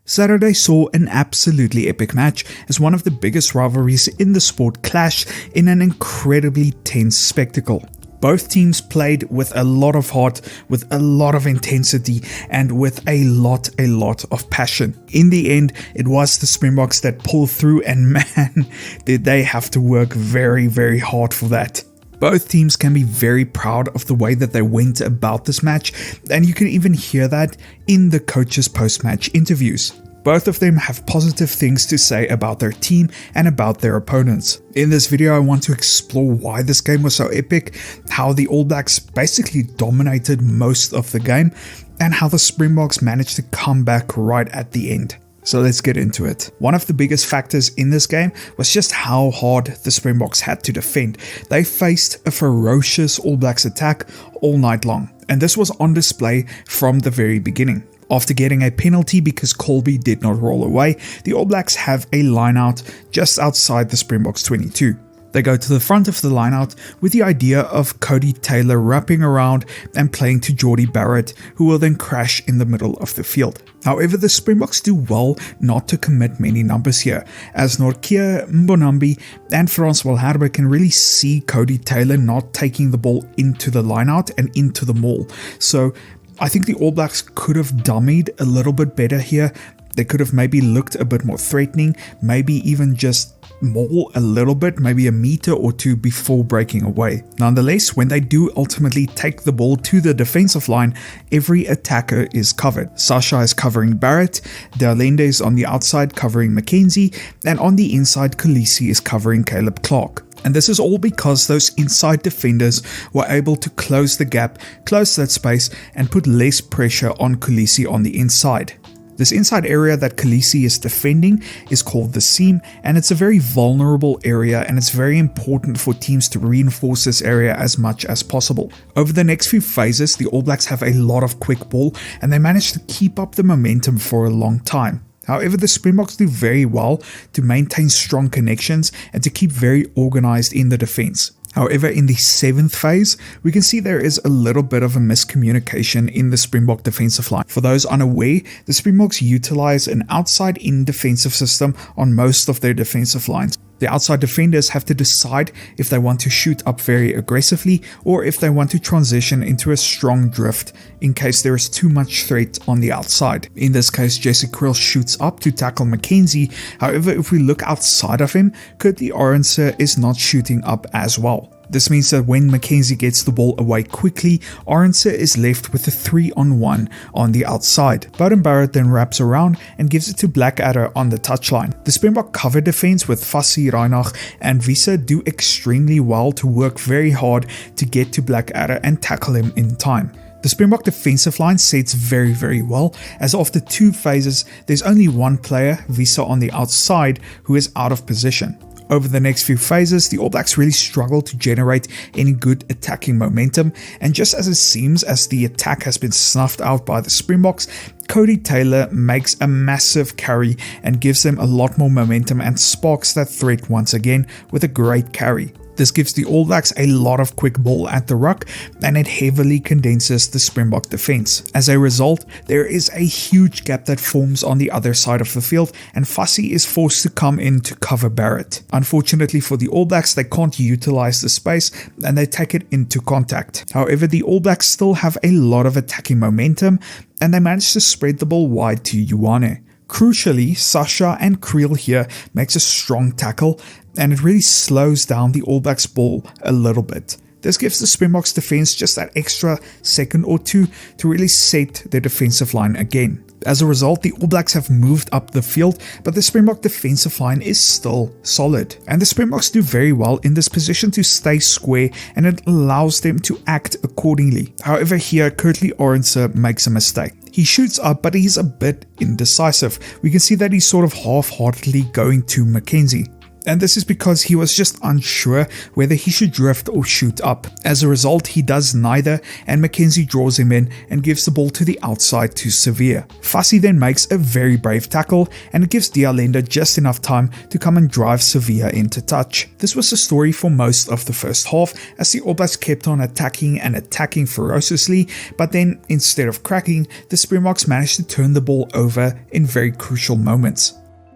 Saturday saw an absolutely epic match as one of the biggest rivalries in the sport clash in an incredibly tense spectacle. Both teams played with a lot of heart, with a lot of intensity, and with a lot of passion. In the end, it was the Springboks that pulled through, and man, did they have to work very hard for that. Both teams can be very proud of the way that they went about this match, and you can even hear that in the coaches' post-match interviews. Both of them have positive things to say about their team and about their opponents. In this video, I want to explore why this game was so epic, how the All Blacks basically dominated most of the game, and how the Springboks managed to come back right at the end. So let's get into it. One of the biggest factors in this game was just how hard the Springboks had to defend. They faced a ferocious All Blacks attack all night long, and this was on display from the very beginning. After getting a penalty because Colby did not roll away, the All Blacks have a lineout just outside the Springboks 22. They go to the front of the lineout with the idea of Cody Taylor wrapping around and playing to Jordie Barrett, who will then crash in the middle of the field. However, the Springboks do well not to commit many numbers here, as Nortje Mbonambi and Francois Herbe can really see Cody Taylor not taking the ball into the lineout and into the maul. So I think the All Blacks could have dummied a little bit better here. They could have maybe looked a bit more threatening, maybe even just maul a little bit, maybe a meter or two before breaking away. Nonetheless, when they do ultimately take the ball to the defensive line, every attacker is covered. Sasha is covering Barrett, De Allende is on the outside covering McKenzie, and on the inside Khaleesi is covering Caleb Clark. And this is all because those inside defenders were able to close the gap, close that space, and put less pressure on Khaleesi on the inside. This inside area that Khaleesi is defending is called the seam, and it's a very vulnerable area, and it's very important for teams to reinforce this area as much as possible. Over the next few phases, the All Blacks have a lot of quick ball, and they manage to keep up the momentum for a long time. However, the Springboks do very well to maintain strong connections and to keep very organized in the defense. However, in the 7th phase, we can see there is a little bit of a miscommunication in the Springbok defensive line. For those unaware, the Springboks utilize an outside-in defensive system on most of their defensive lines. The outside defenders have to decide if they want to shoot up very aggressively or if they want to transition into a strong drift in case there is too much threat on the outside. In this case, Jesse Kriel shoots up to tackle McKenzie. However, if we look outside of him, Kurtley Arendse is not shooting up as well. This means that when McKenzie gets the ball away quickly, Arendse is left with a 3-on-1 on the outside. Beauden Barrett then wraps around and gives it to Blackadder on the touchline. The Springbok cover defense with Fassi, Reinach and Visa do extremely well to work very hard to get to Blackadder and tackle him in time. The Springbok defensive line sets very well, as after 2 phases, there's only one player, Visa on the outside, who is out of position. Over the next few phases, the All Blacks really struggle to generate any good attacking momentum, and just as it seems as the attack has been snuffed out by the Springboks, Cody Taylor makes a massive carry and gives them a lot more momentum and sparks that threat once again with a great carry. This gives the All Blacks a lot of quick ball at the ruck, and it heavily condenses the Springbok defense. As a result, there is a huge gap that forms on the other side of the field, and Fassi is forced to come in to cover Barrett. Unfortunately for the All Blacks, they can't utilize the space, and they take it into contact. However, the All Blacks still have a lot of attacking momentum, and they manage to spread the ball wide to Ioane. Crucially, Sasha and Kriel here makes a strong tackle, and it really slows down the All Blacks ball a little bit. This gives the Springboks defense just that extra second or two to really set their defensive line again. As a result, the All Blacks have moved up the field, but the Springbok defensive line is still solid. And the Springboks do very well in this position to stay square, and it allows them to act accordingly. However, here, Kurtley Arendse makes a mistake. He shoots up, but he's a bit indecisive. We can see that he's sort of half-heartedly going to McKenzie. and this is because he was just unsure whether he should drift or shoot up. As a result, he does neither, and Mackenzie draws him in and gives the ball to the outside to Severe. Fussy then makes a very brave tackle, and it gives D'Alenda just enough time to come and drive Severe into touch. This was the story for most of the first half, as the All Blacks kept on attacking and attacking ferociously, but then instead of cracking, the Springboks managed to turn the ball over in very crucial moments.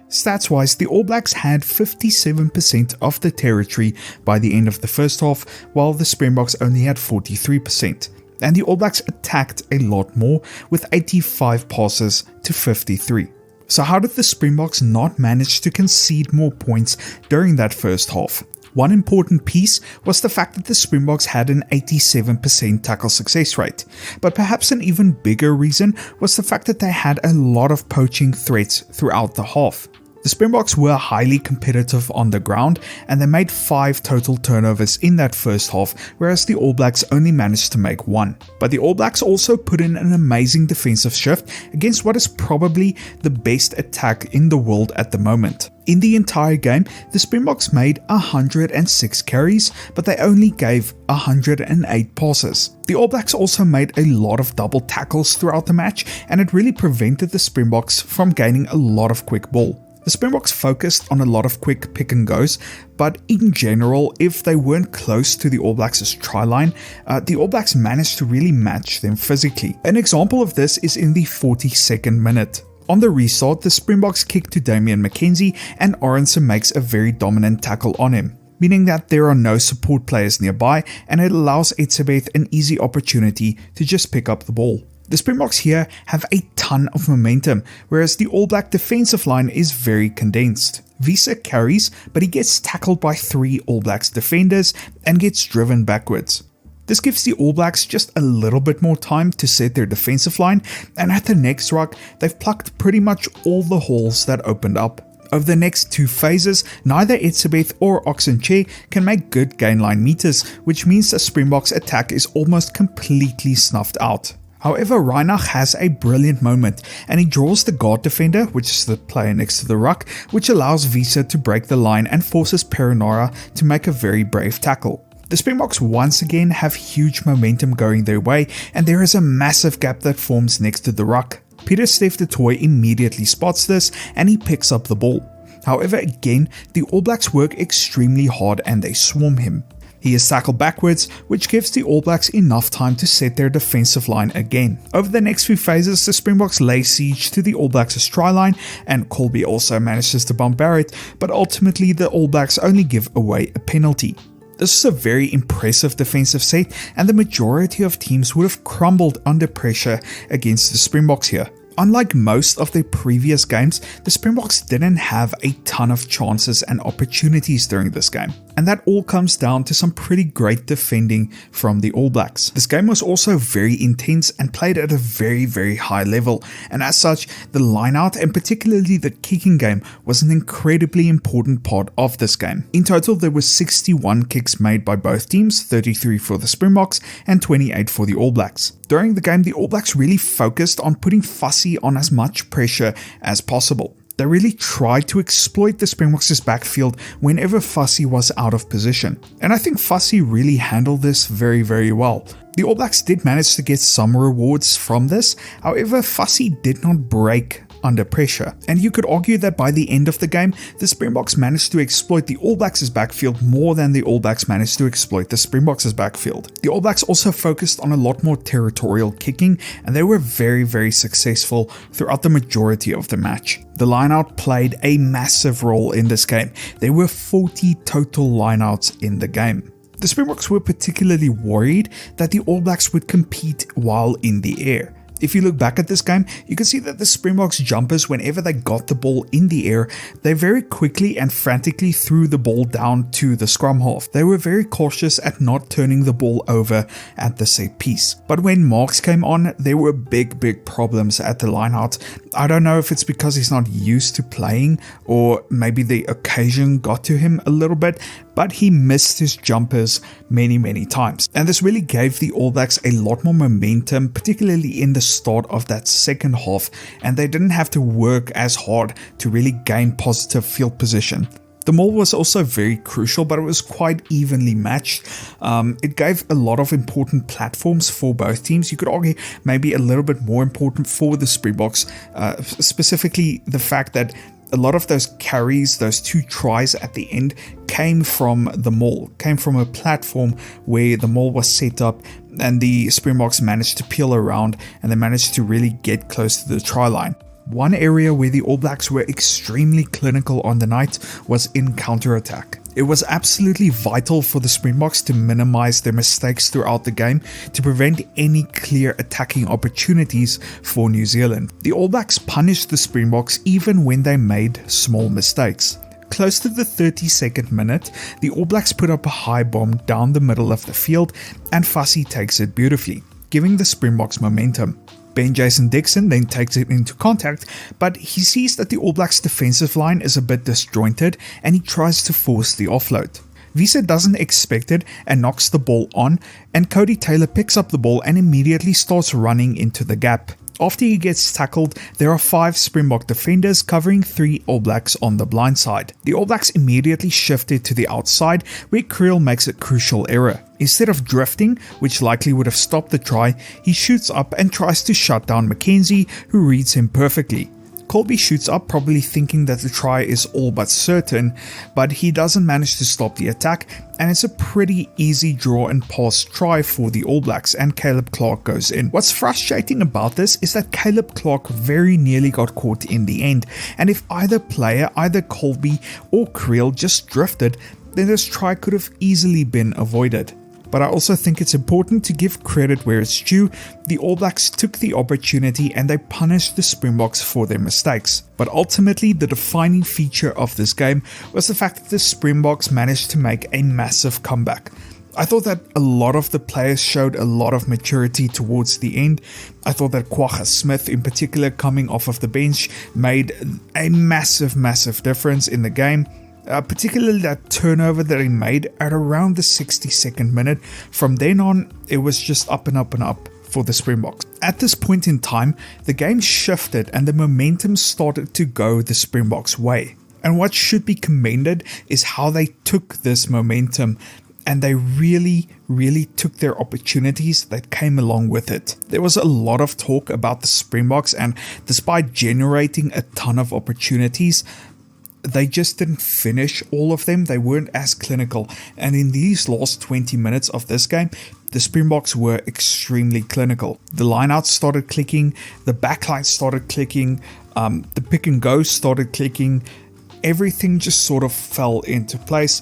Stats-wise, the All Blacks had 57% of the territory by the end of the first half, while the Springboks only had 43%. And the All Blacks attacked a lot more, with 85 passes to 53. So how did the Springboks not manage to concede more points during that first half? One important piece was the fact that the Springboks had an 87% tackle success rate, but perhaps an even bigger reason was the fact that they had a lot of poaching threats throughout the half. The Springboks were highly competitive on the ground, and they made 5 total turnovers in that first half, whereas the All Blacks only managed to make 1. But the All Blacks also put in an amazing defensive shift against what is probably the best attack in the world at the moment. In the entire game, the Springboks made 106 carries, but they only gave 108 passes. The All Blacks also made a lot of double tackles throughout the match, and it really prevented the Springboks from gaining a lot of quick ball. The Springboks focused on a lot of quick pick and goes, but in general, if they weren't close to the All Blacks' try line, the All Blacks managed to really match them physically. An example of this is in the 42nd minute. On the restart, the Springboks kick to Damian McKenzie, and Aronson makes a very dominant tackle on him, meaning that there are no support players nearby, and it allows Etzebeth an easy opportunity to just pick up the ball. The Springboks here have a ton of momentum, whereas the All Black defensive line is very condensed. Visa carries, but he gets tackled by 3 All Blacks defenders and gets driven backwards. This gives the All Blacks just a little bit more time to set their defensive line, and at the next ruck, they've plucked pretty much all the holes that opened up. Over the next 2 phases, neither Etzebeth or Oxenche can make good gainline meters, which means the Springboks attack is almost completely snuffed out. However, Reinach has a brilliant moment, and he draws the guard defender, which is the player next to the ruck, which allows Visa to break the line and forces Perinara to make a very brave tackle. The Springboks once again have huge momentum going their way, and there is a massive gap that forms next to the ruck. Peter Steph du Toit immediately spots this, and he picks up the ball. However, again, the All Blacks work extremely hard and they swarm him. He is tackled backwards, which gives the All Blacks enough time to set their defensive line again. Over the next few phases, the Springboks lay siege to the All Blacks' try line, and Colby also manages to bump Barrett, but ultimately the All Blacks only give away a penalty. This is a very impressive defensive set, and the majority of teams would have crumbled under pressure against the Springboks here. Unlike most of their previous games, the Springboks didn't have a ton of chances and opportunities during this game, and that all comes down to some pretty great defending from the All Blacks. This game was also very intense and played at a very high level, and as such, the lineout and particularly the kicking game was an incredibly important part of this game. In total, there were 61 kicks made by both teams, 33 for the Springboks and 28 for the All Blacks. During the game, the All Blacks really focused on putting Fussy on as much pressure as possible. They really tried to exploit the Springboks' backfield whenever Fussy was out of position, and I think Fussy really handled this very well. The All Blacks did manage to get some rewards from this, however Fussy did not break under pressure, and you could argue that by the end of the game, the Springboks managed to exploit the All Blacks' backfield more than the All Blacks managed to exploit the Springboks' backfield. The All Blacks also focused on a lot more territorial kicking, and they were very successful throughout the majority of the match. The lineout played a massive role in this game. There were 40 total lineouts in the game. The Springboks were particularly worried that the All Blacks would compete while in the air. If you look back at this game, you can see that the Springboks jumpers, whenever they got the ball in the air, they very quickly and frantically threw the ball down to the scrum half. They were very cautious at not turning the ball over at the set piece. But when Marks came on, there were big problems at the lineout. I don't know if it's because he's not used to playing, or maybe the occasion got to him a little bit, but he missed his jumpers many times. And this really gave the All Blacks a lot more momentum, particularly in the start of that second half, and they didn't have to work as hard to really gain positive field position. The maul was also very crucial, but it was quite evenly matched. It gave a lot of important platforms for both teams. You could argue maybe a little bit more important for the Springboks, specifically the fact that a lot of those carries, those 2 tries at the end, came from the maul, came from a platform where the maul was set up and the Springboks managed to peel around and they managed to really get close to the try line. One area where the All Blacks were extremely clinical on the night was in counter-attack. It was absolutely vital for the Springboks to minimize their mistakes throughout the game to prevent any clear attacking opportunities for New Zealand. The All Blacks punished the Springboks even when they made small mistakes. Close to the 32nd minute, the All Blacks put up a high bomb down the middle of the field and Fussy takes it beautifully, giving the Springboks momentum. Ben Jason Dixon then takes it into contact, but he sees that the All Blacks defensive line is a bit disjointed and he tries to force the offload. Wiese doesn't expect it and knocks the ball on, and Cody Taylor picks up the ball and immediately starts running into the gap. After he gets tackled, there are 5 Springbok defenders covering 3 All Blacks on the blind side. The All Blacks immediately shifted to the outside where Kriel makes a crucial error. Instead of drifting, which likely would have stopped the try, he shoots up and tries to shut down Mackenzie, who reads him perfectly. Colby shoots up, probably thinking that the try is all but certain, but he doesn't manage to stop the attack, and it's a pretty easy draw and pass try for the All Blacks, and Caleb Clark goes in. What's frustrating about this is that Caleb Clark very nearly got caught in the end, and if either player, either Colby or Kriel just drifted, then this try could have easily been avoided. But I also think it's important to give credit where it's due. The All Blacks took the opportunity and they punished the Springboks for their mistakes. But ultimately, the defining feature of this game was the fact that the Springboks managed to make a massive comeback. I thought that a lot of the players showed a lot of maturity towards the end. I thought that Kwagga Smith in particular, coming off of the bench, made a massive difference in the game. Particularly that turnover that he made at around the 62nd minute. From then on, it was just up and up and up for the Springboks. At this point in time, the game shifted and the momentum started to go the Springboks' way. And what should be commended is how they took this momentum and they really took their opportunities that came along with it. There was a lot of talk about the Springboks, and despite generating a ton of opportunities, they just didn't finish all of them. They weren't as clinical. And in these last 20 minutes of this game, the Springboks were extremely clinical. The lineouts started clicking, the backline started clicking, the pick and go started clicking. Everything just sort of fell into place.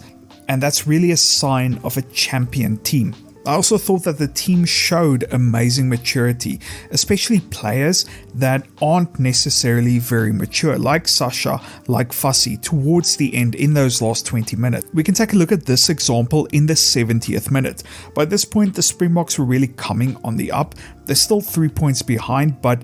And that's really a sign of a champion team. I also thought that the team showed amazing maturity, especially players that aren't necessarily very mature, like Sasha, like Fussy, towards the end in those last 20 minutes. We can take a look at this example in the 70th minute. By this point, the Springboks were really coming on the up. They're still 3 points behind, but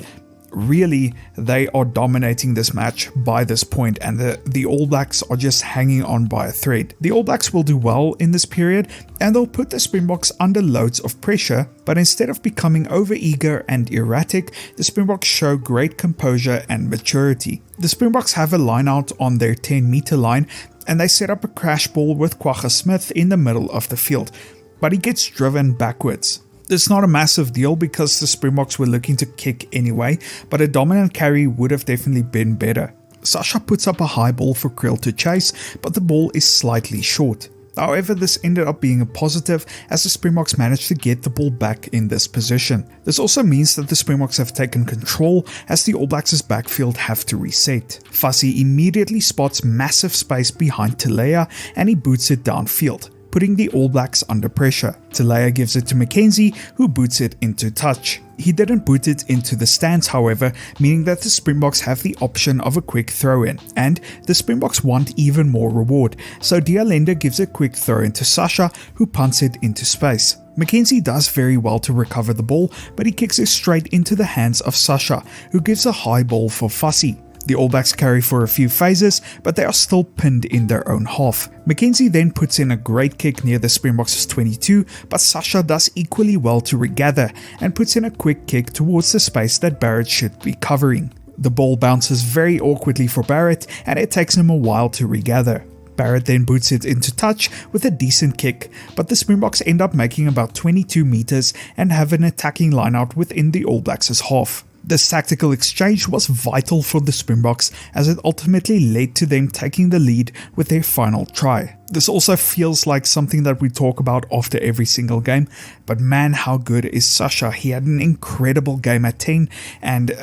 really they are dominating this match by this point, and the All Blacks are just hanging on by a thread. The All Blacks will do well in this period and they'll put the Springboks under loads of pressure, but instead of becoming overeager and erratic, the Springboks show great composure and maturity. The Springboks have a line out on their 10-meter line and they set up a crash ball with Kwagga Smith in the middle of the field, but he gets driven backwards. It's not a massive deal because the Springboks were looking to kick anyway, but a dominant carry would have definitely been better. Sasha puts up a high ball for Kriel to chase, but the ball is slightly short. However, this ended up being a positive as the Springboks managed to get the ball back in this position. This also means that the Springboks have taken control as the All Blacks' backfield have to reset. Fussy immediately spots massive space behind Talea and he boots it downfield, putting the All Blacks under pressure. Talea gives it to Mackenzie, who boots it into touch. He didn't boot it into the stands, however, meaning that the Springboks have the option of a quick throw-in, and the Springboks want even more reward, so Dialenda gives a quick throw-in to Sasha, who punts it into space. Mackenzie does very well to recover the ball, but he kicks it straight into the hands of Sasha, who gives a high ball for Fussy. The All Blacks carry for a few phases, but they are still pinned in their own half. Mackenzie then puts in a great kick near the Springboks' 22, but Sasha does equally well to regather and puts in a quick kick towards the space that Barrett should be covering. The ball bounces very awkwardly for Barrett and it takes him a while to regather. Barrett then boots it into touch with a decent kick, but the Springboks end up making about 22 meters and have an attacking lineout within the All Blacks' half. This tactical exchange was vital for the Springboks as it ultimately led to them taking the lead with their final try. This also feels like something that we talk about after every single game, but man, how good is Sasha. He had an incredible game at 10 and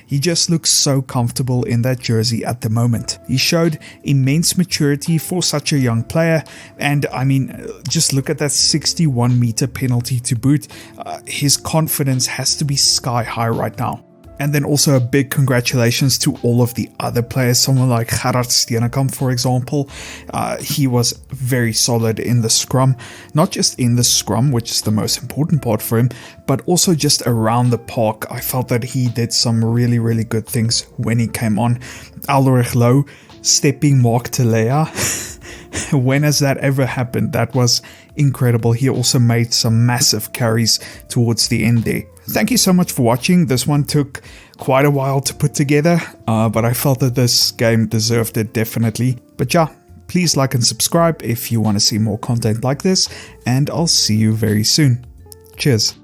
he just looks so comfortable in that jersey at the moment. He showed immense maturity for such a young player, and I mean, just look at that 61-meter penalty to boot. His confidence has to be sky high right now. And then also a big congratulations to all of the other players, someone like Gerard Steenekamp, for example. He was very solid in the scrum, not just in the scrum, which is the most important part for him, but also just around the park. I felt that he did some really, really good things when he came on. Alderich Low stepping Mark Telea. When has that ever happened? That was incredible. He also made some massive carries towards the end there. Thank you so much for watching. This one took quite a while to put together, but I felt that this game deserved it definitely. But yeah, please like and subscribe if you want to see more content like this, and I'll see you very soon. Cheers.